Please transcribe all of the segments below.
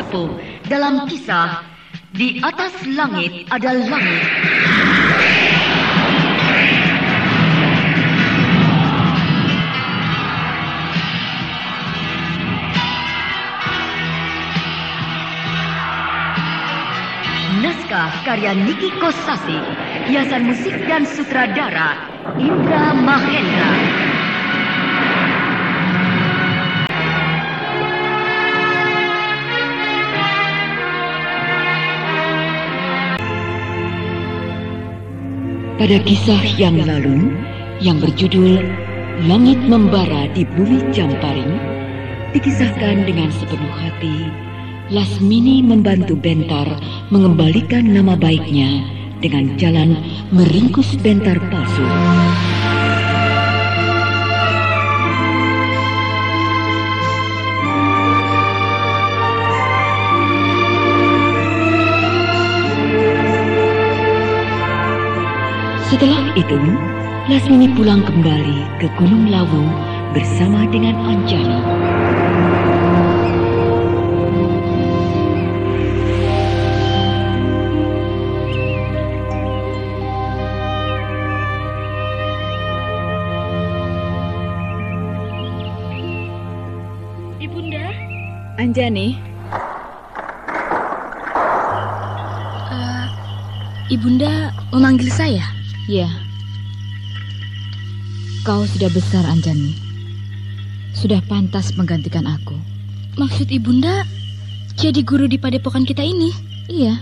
Sappho dalam kisah Di Atas Langit Ada Langit. Naskah karya Niki Kosasih, hiasan musik dan sutradara Indra Mahendra. Pada kisah yang lalu, yang berjudul Langit Membara di Bumi Jamparing, dikisahkan dengan sepenuh hati, Lasmini membantu Bentar mengembalikan nama baiknya dengan jalan meringkus Bentar palsu. Setelah itu, Lasmini pulang kembali ke Gunung Lawu bersama dengan Anjani. Ibunda? Anjani? Ibunda memanggil saya? Ya. Kau sudah besar, Anjani. Sudah pantas menggantikan aku. Maksud Ibunda jadi guru di padepokan kita ini? Iya.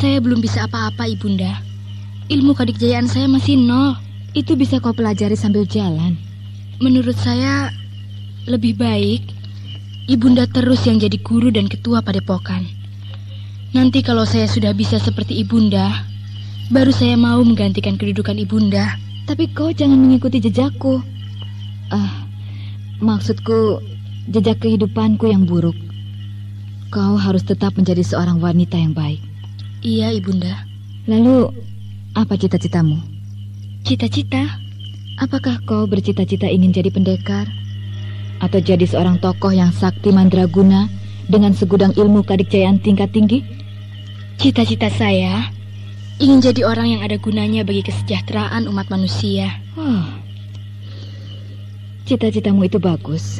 Saya belum bisa apa-apa, Ibunda. Ilmu kadikjayaan saya masih 0. Itu bisa kau pelajari sambil jalan. Menurut saya lebih baik Ibunda terus yang jadi guru dan ketua padepokan. Nanti kalau saya sudah bisa seperti Ibunda, baru saya mau menggantikan kedudukan Ibunda. Tapi kau jangan mengikuti jejakku. Maksudku jejak kehidupanku yang buruk. Kau harus tetap menjadi seorang wanita yang baik. Iya, Ibunda. Lalu, apa cita-citamu? Cita-cita? Apakah kau bercita-cita ingin jadi pendekar? Atau jadi seorang tokoh yang sakti mandraguna dengan segudang ilmu kadikjayaan tingkat tinggi? Cita-cita saya ingin jadi orang yang ada gunanya bagi kesejahteraan umat manusia. Cita-citamu itu bagus.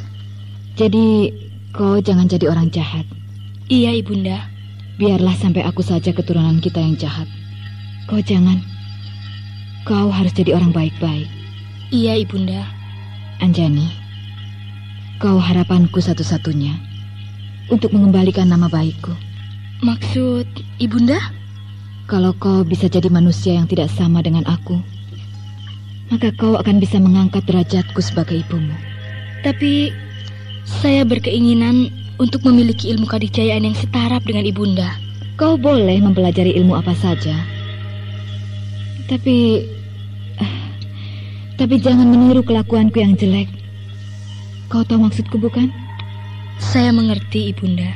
Jadi kau jangan jadi orang jahat. Iya, Ibunda. Biarlah sampai aku saja keturunan kita yang jahat. Kau jangan. Kau harus jadi orang baik-baik. Iya, Ibunda. Anjani, kau harapanku satu-satunya untuk mengembalikan nama baikku. Maksud Ibunda? Kalau kau bisa jadi manusia yang tidak sama dengan aku, maka kau akan bisa mengangkat derajatku sebagai ibumu. Tapi saya berkeinginan untuk memiliki ilmu kadikjayaan yang setaraf dengan Ibunda. Kau boleh mempelajari ilmu apa saja. Tapi jangan meniru kelakuanku yang jelek. Kau tahu maksudku, bukan? Saya mengerti, Ibunda.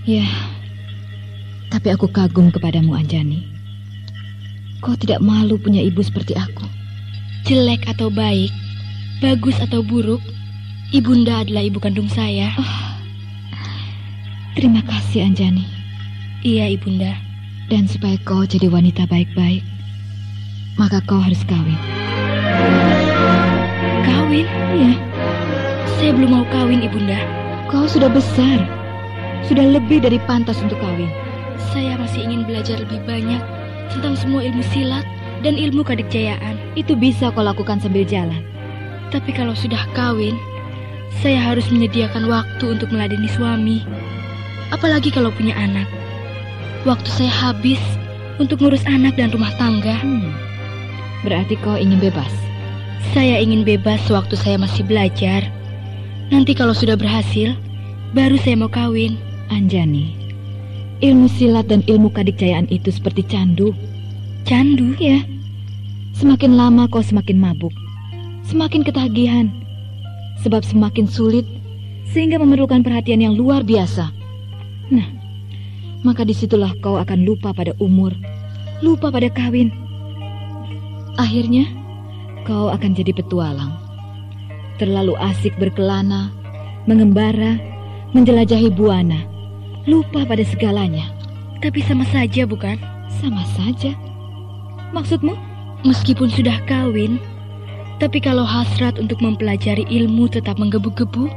Ya, tapi aku kagum kepadamu, Anjani. Kau tidak malu punya ibu seperti aku. Jelek atau baik, bagus atau buruk, Ibunda adalah ibu kandung saya. Terima kasih, Anjani. Iya, Ibunda. Dan supaya kau jadi wanita baik-baik, maka kau harus kawin. Kawin? Iya. Saya belum mau kawin, Ibunda. Kau sudah besar. Sudah lebih dari pantas untuk kawin. Saya masih ingin belajar lebih banyak tentang semua ilmu silat dan ilmu kadikjayaan. Itu bisa kau lakukan sambil jalan. Tapi kalau sudah kawin, saya harus menyediakan waktu untuk meladeni suami. Apalagi kalau punya anak. Waktu saya habis untuk ngurus anak dan rumah tangga. Berarti kau ingin bebas? Saya ingin bebas waktu saya masih belajar. Nanti kalau sudah berhasil, baru saya mau kawin. Anjani, ilmu silat dan ilmu kadikjayaan itu seperti candu. Candu? Ya. Semakin lama kau semakin mabuk, semakin ketagihan. Sebab semakin sulit, sehingga memerlukan perhatian yang luar biasa. Nah, maka disitulah kau akan lupa pada umur, lupa pada kawin. Akhirnya, kau akan jadi petualang. Terlalu asik berkelana, mengembara, menjelajahi buana, lupa pada segalanya. Tapi sama saja, bukan? Sama saja. Maksudmu? Meskipun sudah kawin, tapi kalau hasrat untuk mempelajari ilmu tetap menggebu-gebu,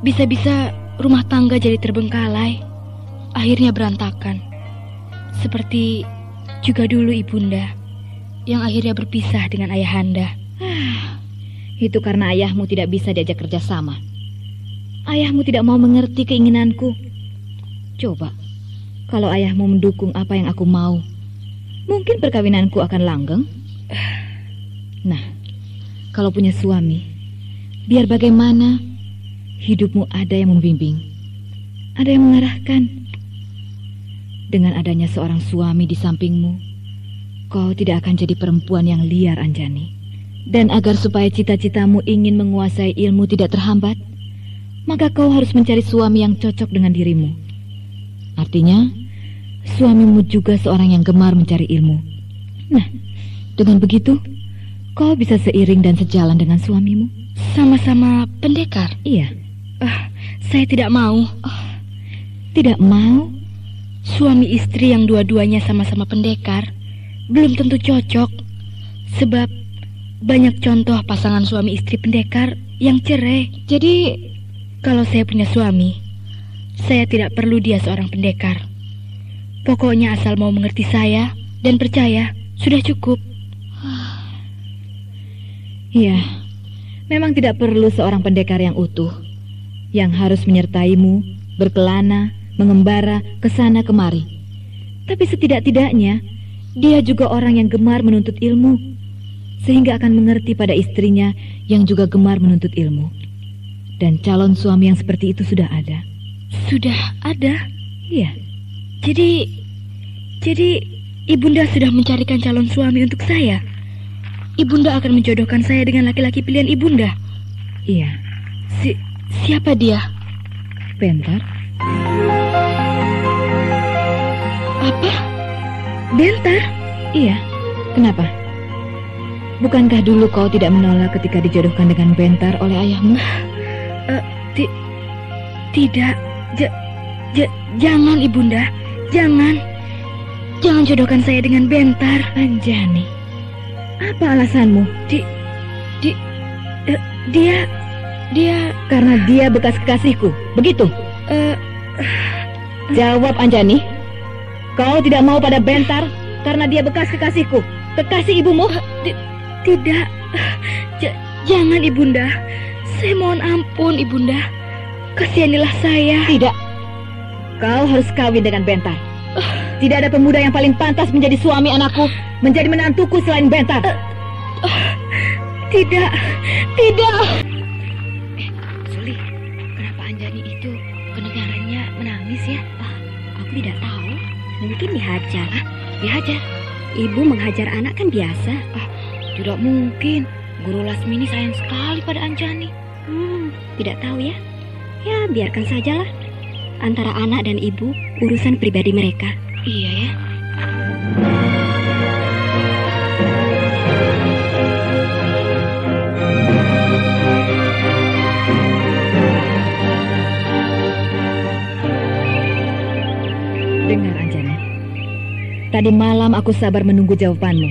bisa-bisa rumah tangga jadi terbengkalai, akhirnya berantakan. Seperti juga dulu ibunda, yang akhirnya berpisah dengan ayahanda. Itu karena ayahmu tidak bisa diajak kerjasama. Ayahmu tidak mau mengerti keinginanku. Coba, kalau ayahmu mendukung apa yang aku mau, mungkin perkawinanku akan langgeng. Nah, kalau punya suami, biar bagaimana, hidupmu ada yang membimbing, ada yang mengarahkan. Dengan adanya seorang suami di sampingmu, kau tidak akan jadi perempuan yang liar, Anjani. Dan agar supaya cita-citamu ingin menguasai ilmu tidak terhambat, maka kau harus mencari suami yang cocok dengan dirimu. Artinya, suamimu juga seorang yang gemar mencari ilmu. Nah, dengan begitu, kau bisa seiring dan sejalan dengan suamimu. Sama-sama pendekar? Iya. Saya tidak mau. Tidak mau? Suami istri yang dua-duanya sama-sama pendekar belum tentu cocok. Sebab banyak contoh pasangan suami istri pendekar yang cerai. Jadi, kalau saya punya suami, saya tidak perlu dia seorang pendekar. Pokoknya asal mau mengerti saya dan percaya, sudah cukup. Iya, memang tidak perlu seorang pendekar yang utuh, yang harus menyertaimu, berkelana, mengembara, kesana kemari. Tapi setidak-tidaknya, dia juga orang yang gemar menuntut ilmu, sehingga akan mengerti pada istrinya yang juga gemar menuntut ilmu. Dan calon suami yang seperti itu sudah ada. Sudah ada? Iya. Jadi ibunda sudah mencarikan calon suami untuk saya. Ibunda akan menjodohkan saya dengan laki-laki pilihan ibunda. Iya. Siapa dia? Bentar. Apa? Bentar? Iya. Kenapa? Bukankah dulu kau tidak menolak ketika dijodohkan dengan Bentar oleh ayahmu? Tidak. Jangan ibunda. Jangan jodohkan saya dengan Bentar. Anjani, apa alasanmu? Dia karena dia bekas kekasihku, begitu? Jawab, Anjani. Kau tidak mau pada Bentar karena dia bekas kekasihku, kekasih ibumu? Tidak. Jangan ibunda. Saya mohon ampun ibunda. Kasihanilah saya. Tidak. Kau harus kawin dengan Bentar. Tidak ada pemuda yang paling pantas menjadi suami anakku, menjadi menantuku selain Bentar. Tidak. Suli, kenapa Anjani itu kedengarannya menangis ya? Aku tidak tahu. Mungkin dihajar. Dihajar? Ibu menghajar anak kan biasa. Tidak mungkin. Guru Lasmini sayang sekali pada Anjani. Tidak tahu ya. Ya, biarkan sajalah. Antara anak dan ibu, urusan pribadi mereka. Iya ya. Dengar Anjani, tadi malam aku sabar menunggu jawabanmu.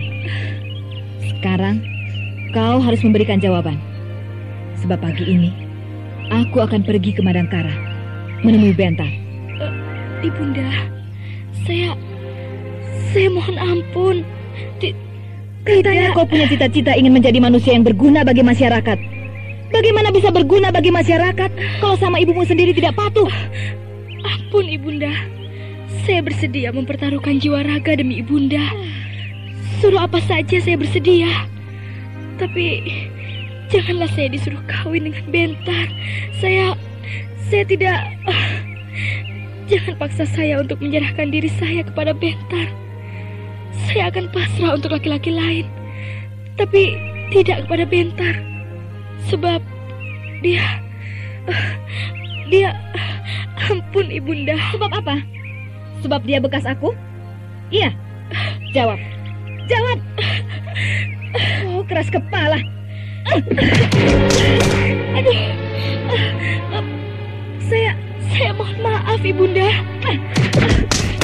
Sekarang kau harus memberikan jawaban. Sebab pagi ini aku akan pergi ke Madangkara menemui Bentar. Ibunda, saya mohon ampun. Katanya kau punya cita-cita ingin menjadi manusia yang berguna bagi masyarakat. Bagaimana bisa berguna bagi masyarakat kalau sama ibumu sendiri tidak patuh? Ampun ibunda, saya bersedia mempertaruhkan jiwa raga demi ibunda. Suruh apa saja saya bersedia. Tapi janganlah saya disuruh kawin dengan Bentar. Saya tidak. Jangan paksa saya untuk menyerahkan diri saya kepada Bentar. Saya akan pasrah untuk laki-laki lain, tapi tidak kepada Bentar. Sebab dia. Ampun ibunda. Sebab apa? Sebab dia bekas aku? Iya. Jawab. Oh, keras kepala. Ibunda.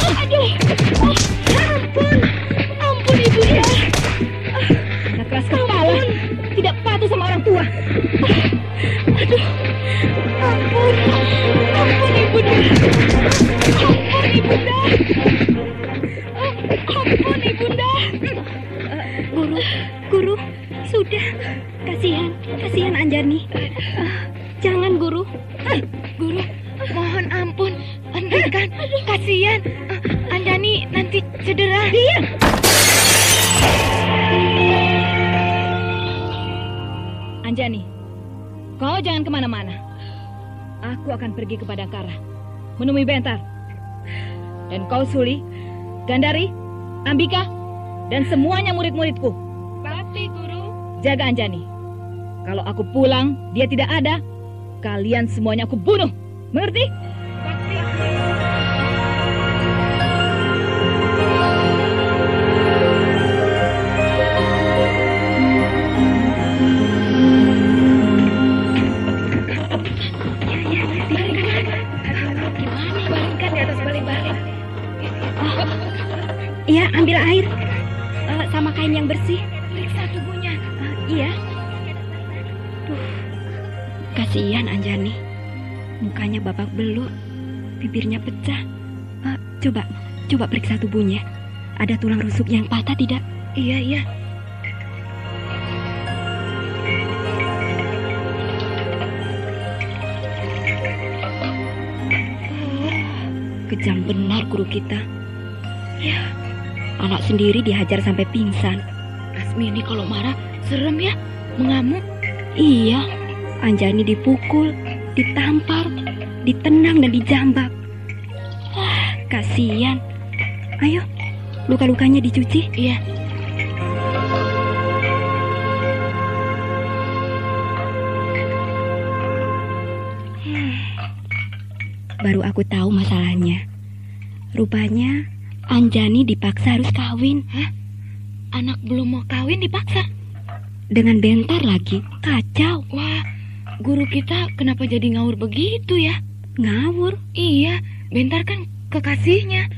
Aduh. Ampun Ibunda. Anak keras kepala. Tidak patuh sama orang tua. Aduh. Ampun Ibunda. Ampun Ibunda. Ampun Ibunda. Guru, sudah. Kasihan Anjani. Jangan, Guru. Guru, mohon ampun. Hentikan, kasihan. Anjani nanti cedera. Diam. Anjani, kau jangan kemana-mana. Aku akan pergi ke Padangkara, menemui Bentar. Dan kau Suli, Gandari, Ambika, dan semuanya murid-muridku. Pasti, Guru. Jaga Anjani. Kalau aku pulang, dia tidak ada. Kalian semuanya aku bunuh. Mengerti? Pasti. Iya, ambil air. Sama kain yang bersih. Periksa tubuhnya. Iya. Kasihan Anjani. Mukanya babak belur. Bibirnya pecah. Coba periksa tubuhnya. Ada tulang rusuk yang patah tidak? Iya. Kejam benar guru kita. Ya, anak sendiri dihajar sampai pingsan. Lasmini kalau marah serem ya, mengamuk. Iya, Anjani dipukul, ditampar, ditendang dan dijambak. Kasihan. Ayo, luka-lukanya dicuci. Iya. Baru aku tahu masalahnya. Rupanya Anjani dipaksa harus kawin. Hah? Anak belum mau kawin dipaksa? Dengan Bentar lagi, kacau. Wah, guru kita kenapa jadi ngawur begitu ya? Ngawur? Iya, Bentar kan kekasihnya.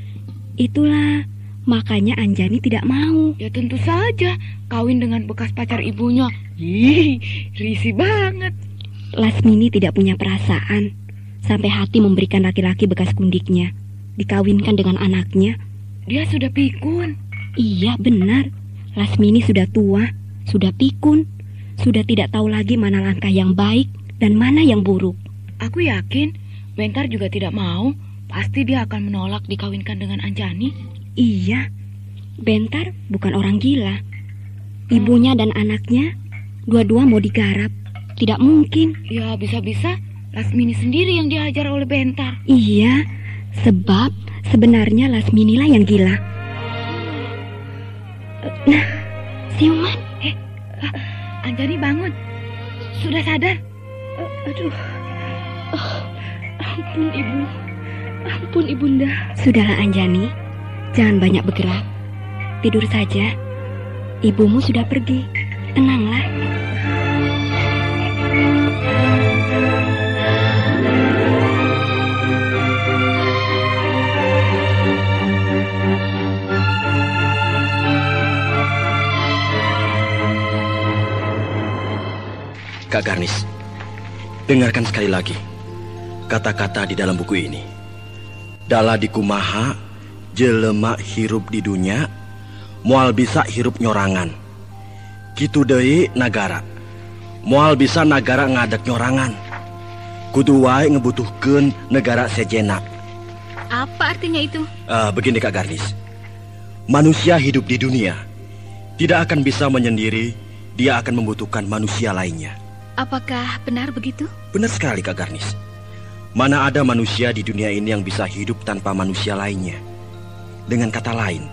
Itulah, makanya Anjani tidak mau. Ya tentu saja, kawin dengan bekas pacar ibunya. Ih, risih banget. Lasmini tidak punya perasaan. Sampai hati memberikan laki-laki bekas kundiknya. Dikawinkan dengan anaknya. Dia sudah pikun. Iya, benar. Lasmini sudah tua, sudah pikun, sudah tidak tahu lagi mana langkah yang baik dan mana yang buruk. Aku yakin Bentar juga tidak mau. Pasti dia akan menolak dikawinkan dengan Anjani. Iya, Bentar bukan orang gila. Ibunya dan anaknya dua-dua mau digarap. Tidak mungkin. Ya bisa-bisa Lasmini sendiri yang dihajar oleh Bentar. Iya, sebab sebenarnya Lasmini lah yang gila. Nah, siuman. Anjani bangun. Sudah sadar? Aduh. Ampun Ibu. Ampun Ibunda. Sudahlah Anjani, jangan banyak bergerak. Tidur saja. Ibumu sudah pergi. Tenanglah. Kak Garnis, dengarkan sekali lagi kata-kata di dalam buku ini. Dala di kumaha, jelema hirup di dunia, moal bisa hirup nyorangan. Kitu deui nagara, moal bisa nagara ngadek nyorangan. Kudu wae ngebutuhkeun negara sejena. Apa artinya itu? Begini Kak Garnis, manusia hidup di dunia tidak akan bisa menyendiri, dia akan membutuhkan manusia lainnya. Apakah benar begitu? Benar sekali Kak Garnis. Mana ada manusia di dunia ini yang bisa hidup tanpa manusia lainnya. Dengan kata lain,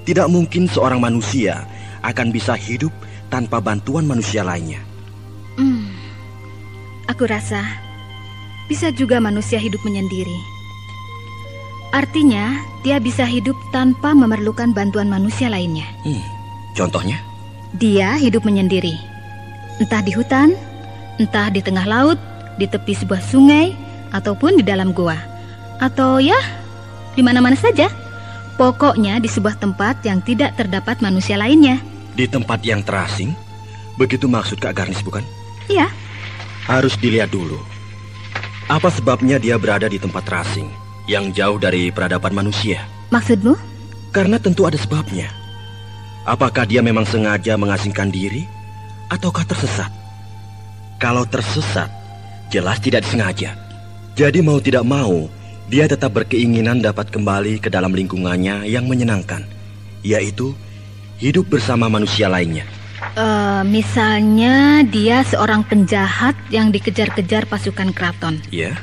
tidak mungkin seorang manusia akan bisa hidup tanpa bantuan manusia lainnya. Aku rasa bisa juga manusia hidup menyendiri. Artinya, dia bisa hidup tanpa memerlukan bantuan manusia lainnya. Contohnya? Dia hidup menyendiri. Entah di hutan, entah di tengah laut, di tepi sebuah sungai, ataupun di dalam gua. Atau ya, di mana-mana saja. Pokoknya di sebuah tempat yang tidak terdapat manusia lainnya. Di tempat yang terasing? Begitu maksud Kak Garnis, bukan? Iya. Harus dilihat dulu. Apa sebabnya dia berada di tempat terasing yang jauh dari peradaban manusia? Maksudmu? Karena tentu ada sebabnya. Apakah dia memang sengaja mengasingkan diri ataukah tersesat? Kalau tersesat, jelas tidak disengaja. Jadi mau tidak mau, dia tetap berkeinginan dapat kembali ke dalam lingkungannya yang menyenangkan, yaitu hidup bersama manusia lainnya. Misalnya dia seorang penjahat yang dikejar-kejar pasukan keraton. Ya.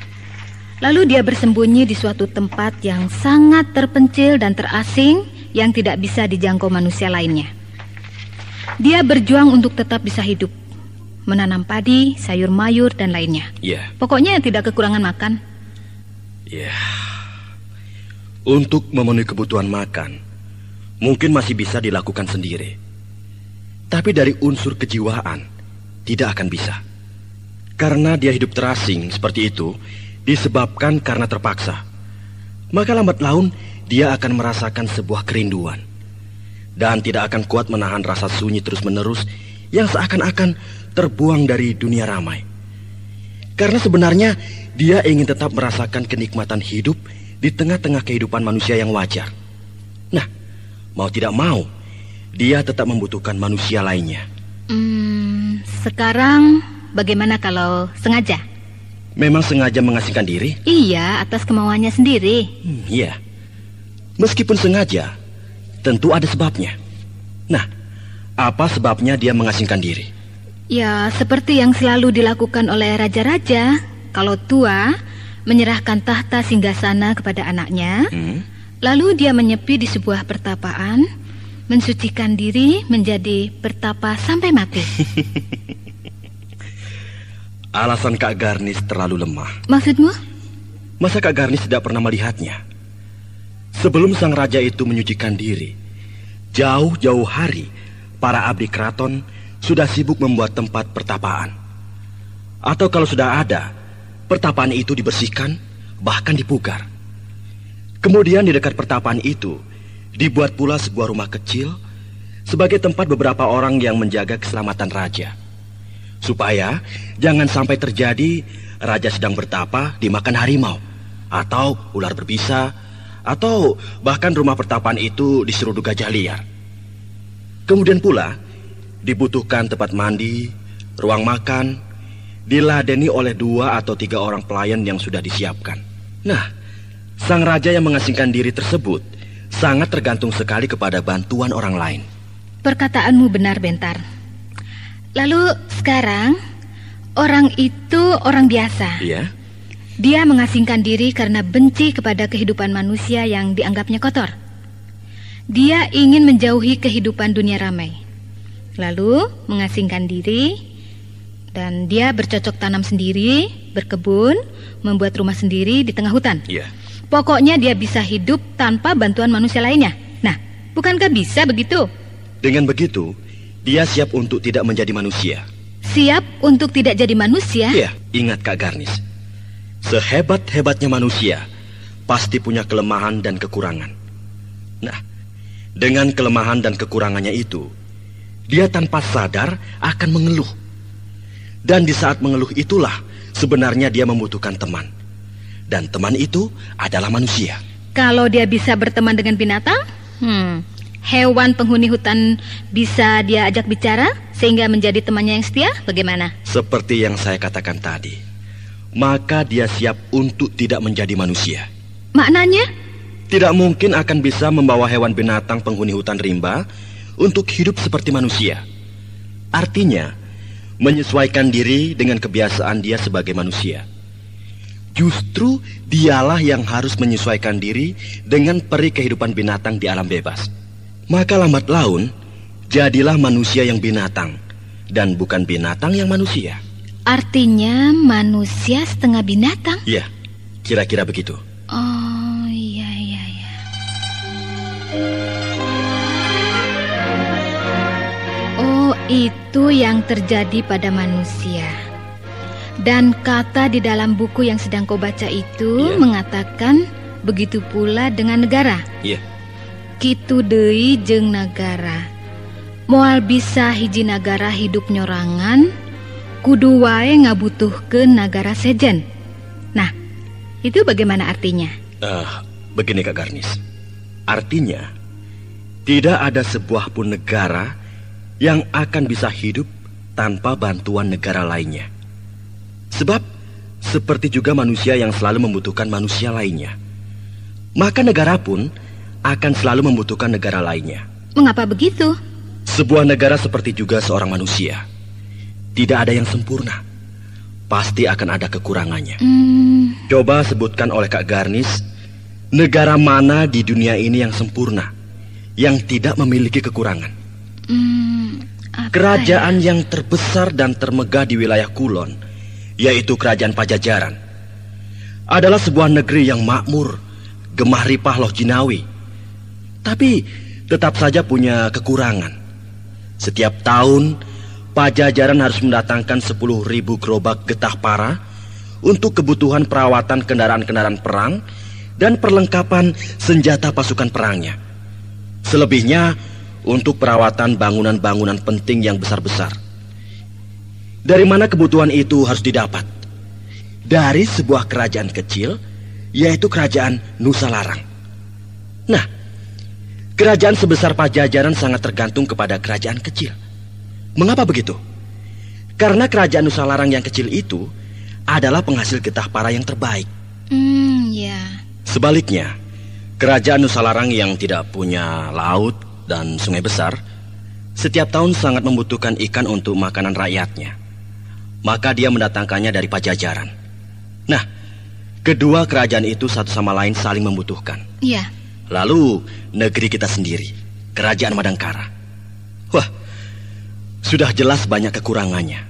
Lalu dia bersembunyi di suatu tempat yang sangat terpencil dan terasing yang tidak bisa dijangkau manusia lainnya. Dia berjuang untuk tetap bisa hidup, menanam padi, sayur mayur, dan lainnya. Ya. Pokoknya tidak kekurangan makan. Ya. Untuk memenuhi kebutuhan makan, mungkin masih bisa dilakukan sendiri. Tapi dari unsur kejiwaan, tidak akan bisa. Karena dia hidup terasing seperti itu, disebabkan karena terpaksa. Maka lambat laun, dia akan merasakan sebuah kerinduan. Dan tidak akan kuat menahan rasa sunyi terus-menerus yang seakan-akan terbuang dari dunia ramai. Karena sebenarnya, dia ingin tetap merasakan kenikmatan hidup di tengah-tengah kehidupan manusia yang wajar. Nah, mau tidak mau, dia tetap membutuhkan manusia lainnya. Sekarang bagaimana kalau sengaja? Memang sengaja mengasingkan diri? Iya, atas kemauannya sendiri. Iya. Meskipun sengaja, tentu ada sebabnya. Nah, apa sebabnya dia mengasingkan diri? Ya, seperti yang selalu dilakukan oleh raja-raja. Kalau tua, menyerahkan tahta singgasana kepada anaknya. Lalu dia menyepi di sebuah pertapaan, mensucikan diri menjadi pertapa sampai mati. Alasan Kak Garnis terlalu lemah. Maksudmu? Masa Kak Garnis tidak pernah melihatnya? Sebelum sang raja itu menyucikan diri, jauh-jauh hari, para abdi keraton sudah sibuk membuat tempat pertapaan. Atau kalau sudah ada, pertapaan itu dibersihkan, bahkan dipugar. Kemudian di dekat pertapaan itu, dibuat pula sebuah rumah kecil sebagai tempat beberapa orang yang menjaga keselamatan raja. Supaya jangan sampai terjadi raja sedang bertapa dimakan harimau, atau ular berbisa, atau bahkan rumah pertapaan itu diseruduk gajah liar. Kemudian pula dibutuhkan tempat mandi, ruang makan, diladeni oleh 2 atau 3 orang pelayan yang sudah disiapkan. Nah, sang raja yang mengasingkan diri tersebut sangat tergantung sekali kepada bantuan orang lain. Perkataanmu benar, Bentar. Lalu sekarang, orang itu orang biasa. Iya? Dia mengasingkan diri karena benci kepada kehidupan manusia yang dianggapnya kotor. Dia ingin menjauhi kehidupan dunia ramai. Lalu mengasingkan diri, dan dia bercocok tanam sendiri, berkebun, membuat rumah sendiri di tengah hutan. Iya. Pokoknya dia bisa hidup tanpa bantuan manusia lainnya. Nah, bukankah bisa begitu? Dengan begitu, dia siap untuk tidak menjadi manusia. Siap untuk tidak jadi manusia? Iya, ingat Kak Garnis. Sehebat-hebatnya manusia, pasti punya kelemahan dan kekurangan. Nah, dengan kelemahan dan kekurangannya itu, dia tanpa sadar akan mengeluh. Dan di saat mengeluh itulah sebenarnya dia membutuhkan teman. Dan teman itu adalah manusia. Kalau dia bisa berteman dengan binatang, hewan penghuni hutan bisa dia ajak bicara sehingga menjadi temannya yang setia, bagaimana? Seperti yang saya katakan tadi, maka dia siap untuk tidak menjadi manusia. Maknanya? Tidak mungkin akan bisa membawa hewan binatang penghuni hutan rimba untuk hidup seperti manusia. Artinya, menyesuaikan diri dengan kebiasaan dia sebagai manusia. Justru dialah yang harus menyesuaikan diri dengan peri kehidupan binatang di alam bebas. Maka lambat laun, jadilah manusia yang binatang, dan bukan binatang yang manusia. Artinya manusia setengah binatang? Iya, kira-kira begitu. Oh, iya. Oh, itu yang terjadi pada manusia. Dan kata di dalam buku yang sedang kau baca itu mengatakan begitu pula dengan negara. Iya. Kitu deui jeung nagara. Moal bisa hiji nagara hidup nyorangan, kudu wae ngabutuhkeun nagara sejen. Nah, itu bagaimana artinya? Begini Kak Garnis. Artinya, tidak ada sebuah pun negara yang akan bisa hidup tanpa bantuan negara lainnya. Sebab, seperti juga manusia yang selalu membutuhkan manusia lainnya, maka negara pun akan selalu membutuhkan negara lainnya. Mengapa begitu? Sebuah negara seperti juga seorang manusia. Tidak ada yang sempurna. Pasti akan ada kekurangannya. Coba sebutkan oleh Kak Garnis, negara mana di dunia ini yang sempurna, yang tidak memiliki kekurangan? Kerajaan yang terbesar dan termegah di wilayah Kulon, yaitu Kerajaan Pajajaran, adalah sebuah negeri yang makmur, gemah ripah loh jinawi. Tapi tetap saja punya kekurangan. Setiap tahun Pajajaran harus mendatangkan 10.000 gerobak getah para untuk kebutuhan perawatan kendaraan-kendaraan perang dan perlengkapan senjata pasukan perangnya. Selebihnya untuk perawatan bangunan-bangunan penting yang besar-besar. Dari mana kebutuhan itu harus didapat? Dari sebuah kerajaan kecil, yaitu Kerajaan Nusalarang. Nah, kerajaan sebesar Pajajaran sangat tergantung kepada kerajaan kecil. Mengapa begitu? Karena Kerajaan Nusalarang yang kecil itu adalah penghasil getah para yang terbaik. Ya. Sebaliknya, Kerajaan Nusalarang yang tidak punya laut dan sungai besar, setiap tahun sangat membutuhkan ikan untuk makanan rakyatnya. Maka dia mendatangkannya dari Pajajaran. Nah, kedua kerajaan itu satu sama lain saling membutuhkan. Iya. Lalu, negeri kita sendiri, Kerajaan Madangkara. Wah, sudah jelas banyak kekurangannya.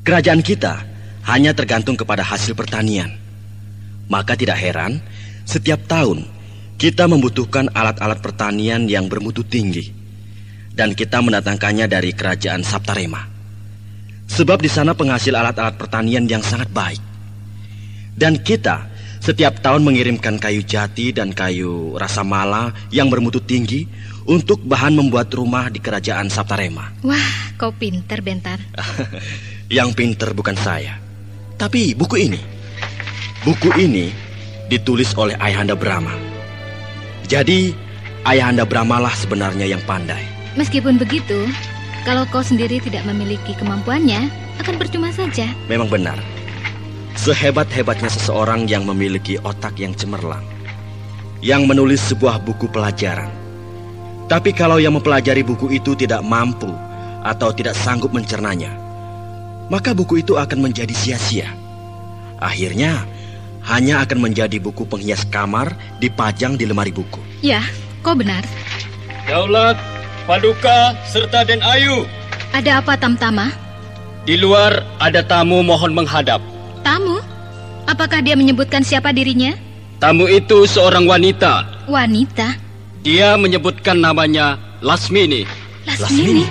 Kerajaan kita hanya tergantung kepada hasil pertanian. Maka tidak heran, setiap tahun kita membutuhkan alat-alat pertanian yang bermutu tinggi. Dan kita mendatangkannya dari Kerajaan Saptarema. Sebab di sana penghasil alat-alat pertanian yang sangat baik. Dan kita setiap tahun mengirimkan kayu jati dan kayu rasamala yang bermutu tinggi untuk bahan membuat rumah di Kerajaan Saptarema. Wah, kau pinter, Bentar. Yang pinter bukan saya, tapi buku ini. Buku ini ditulis oleh Ayahanda Brahma. Jadi, Ayahanda Brahma lah sebenarnya yang pandai. Meskipun begitu, kalau kau sendiri tidak memiliki kemampuannya, akan percuma saja. Memang benar. Sehebat-hebatnya seseorang yang memiliki otak yang cemerlang, yang menulis sebuah buku pelajaran. Tapi kalau yang mempelajari buku itu tidak mampu atau tidak sanggup mencernanya, maka buku itu akan menjadi sia-sia. Akhirnya, hanya akan menjadi buku penghias kamar dipajang di lemari buku. Ya, kau benar. Daulat, Paduka, serta Den Ayu. Ada apa, Tamtama? Di luar ada tamu mohon menghadap. Tamu? Apakah dia menyebutkan siapa dirinya? Tamu itu seorang wanita. Wanita? Dia menyebutkan namanya Lasmini. Lasmini?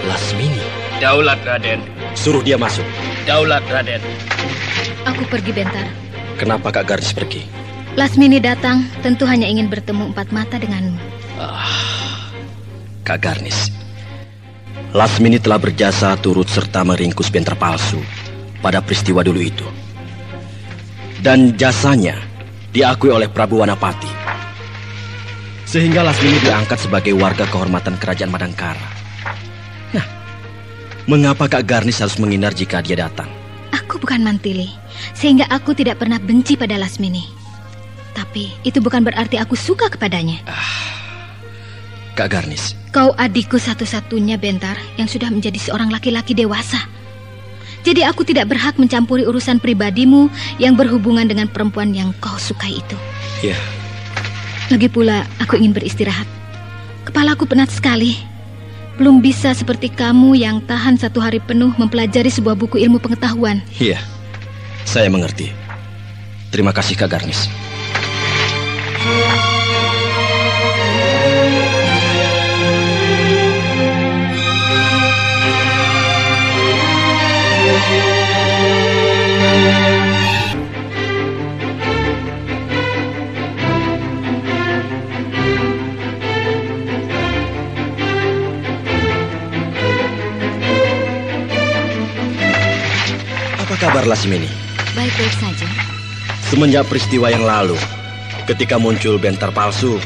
Lasmini? Daulat, Raden. Suruh dia masuk. Daulat, Raden. Aku pergi, Bentar. Kenapa Kak Garnis pergi? Lasmini datang tentu hanya ingin bertemu empat mata denganmu. Kak Garnis, Lasmini telah berjasa turut serta meringkus Bentar palsu pada peristiwa dulu itu. Dan jasanya diakui oleh Prabu Wanapati. Sehingga Lasmini diangkat sebagai warga kehormatan Kerajaan Madangkara. Nah, mengapa Kak Garnis harus menghindar jika dia datang? Aku bukan mantili, sehingga aku tidak pernah benci pada Lasmini. Tapi itu bukan berarti aku suka kepadanya. Kak Garnis, kau adikku satu-satunya, Bentar, yang sudah menjadi seorang laki-laki dewasa. Jadi aku tidak berhak mencampuri urusan pribadimu yang berhubungan dengan perempuan yang kau sukai itu. Ya. Lagi pula aku ingin beristirahat. Kepalaku penat sekali. Belum bisa seperti kamu yang tahan 1 hari penuh mempelajari sebuah buku ilmu pengetahuan. Iya, saya mengerti. Terima kasih Kak Garnis. kabar Lasmini? Baik-baik saja. Semenjak peristiwa yang lalu, ketika muncul Bentar palsu,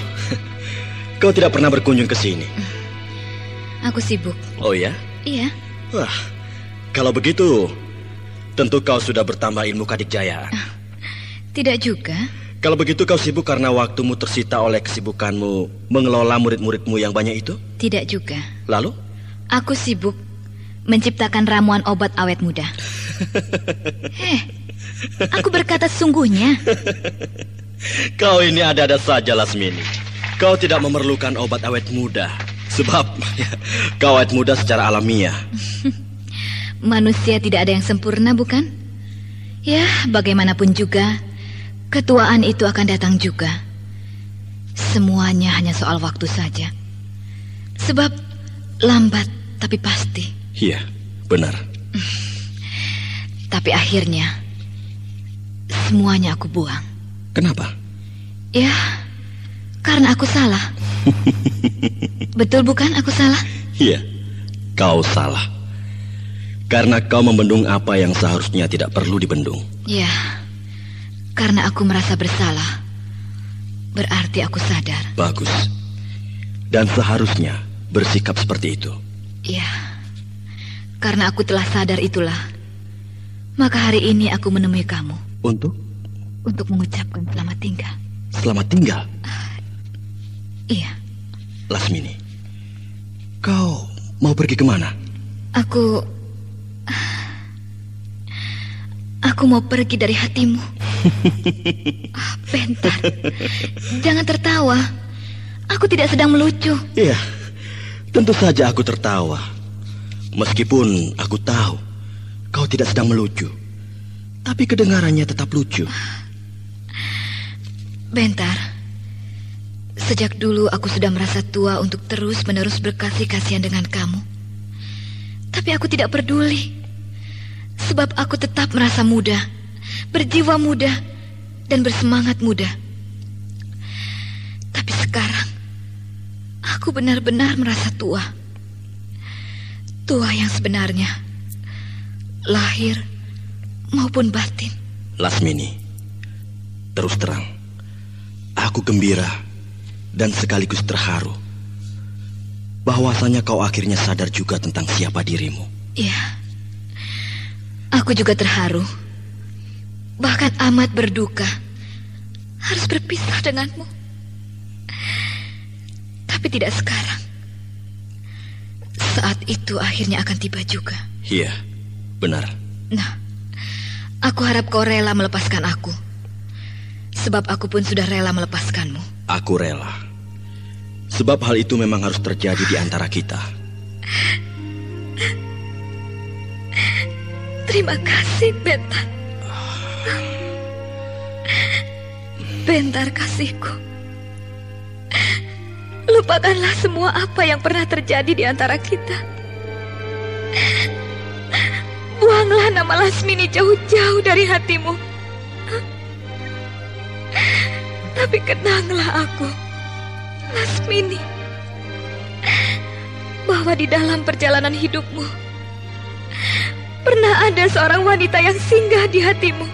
kau tidak pernah berkunjung ke sini. Aku sibuk. Oh ya? Iya. Wah, kalau begitu, tentu kau sudah bertambah ilmu kadikjayaan. Tidak juga. Kalau begitu kau sibuk karena waktumu tersita oleh kesibukanmu mengelola murid-muridmu yang banyak itu? Tidak juga. Lalu? Aku sibuk menciptakan ramuan obat awet muda. Aku berkata sesungguhnya. Kau ini ada-ada saja, Lasmini. Kau tidak memerlukan obat awet muda, sebab kau awet muda secara alamiah. Manusia tidak ada yang sempurna, bukan? Ya, bagaimanapun juga, ketuaan itu akan datang juga. Semuanya hanya soal waktu saja. Sebab lambat tapi pasti. Iya, benar. Tapi akhirnya semuanya aku buang. Kenapa? Ya, karena aku salah. Betul bukan aku salah? Iya, kau salah. Karena kau membendung apa yang seharusnya tidak perlu dibendung. Ya, karena aku merasa bersalah. Berarti aku sadar. Bagus. Dan seharusnya bersikap seperti itu. Ya, karena aku telah sadar itulah, maka hari ini aku menemui kamu. Untuk mengucapkan selamat tinggal. Selamat tinggal? Iya. Lasmini, kau mau pergi kemana? Aku mau pergi dari hatimu. Bentar, jangan tertawa. Aku tidak sedang melucu. Iya, tentu saja aku tertawa. Meskipun aku tahu kau tidak sedang melucu, tapi kedengarannya tetap lucu. Bentar, sejak dulu aku sudah merasa tua untuk terus-menerus berkasih-kasihan dengan kamu. Tapi aku tidak peduli, sebab aku tetap merasa muda, berjiwa muda, dan bersemangat muda. Tapi sekarang, aku benar-benar merasa tua. Tua yang sebenarnya, lahir maupun batin. Lasmini, terus terang, aku gembira dan sekaligus terharu bahwasanya kau akhirnya sadar juga tentang siapa dirimu. Iya, aku juga terharu, bahkan amat berduka harus berpisah denganmu. Tapi tidak sekarang. Saat itu akhirnya akan tiba juga. Iya, benar. Nah, aku harap kau rela melepaskan aku, sebab aku pun sudah rela melepaskanmu. Aku rela, sebab hal itu memang harus terjadi di antara kita. Terima kasih, Bentar. Bentar kasihku, lupakanlah semua apa yang pernah terjadi di antara kita. Buanglah nama Lasmini jauh-jauh dari hatimu. Tapi kenanglah aku, Lasmini, bahwa di dalam perjalanan hidupmu pernah ada seorang wanita yang singgah di hatimu.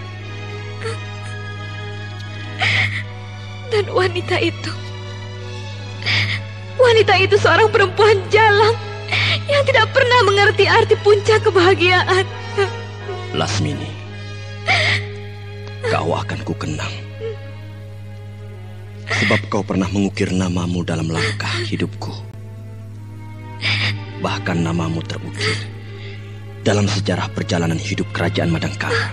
Dan wanita itu seorang perempuan jalang yang tidak pernah mengerti arti puncak kebahagiaan. Lasmini, kau akan kukenang, sebab kau pernah mengukir namamu dalam langkah hidupku. Bahkan namamu terukir dalam sejarah perjalanan hidup kerajaan Madangkara.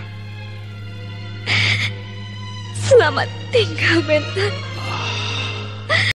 Selamat tinggal, Bentar.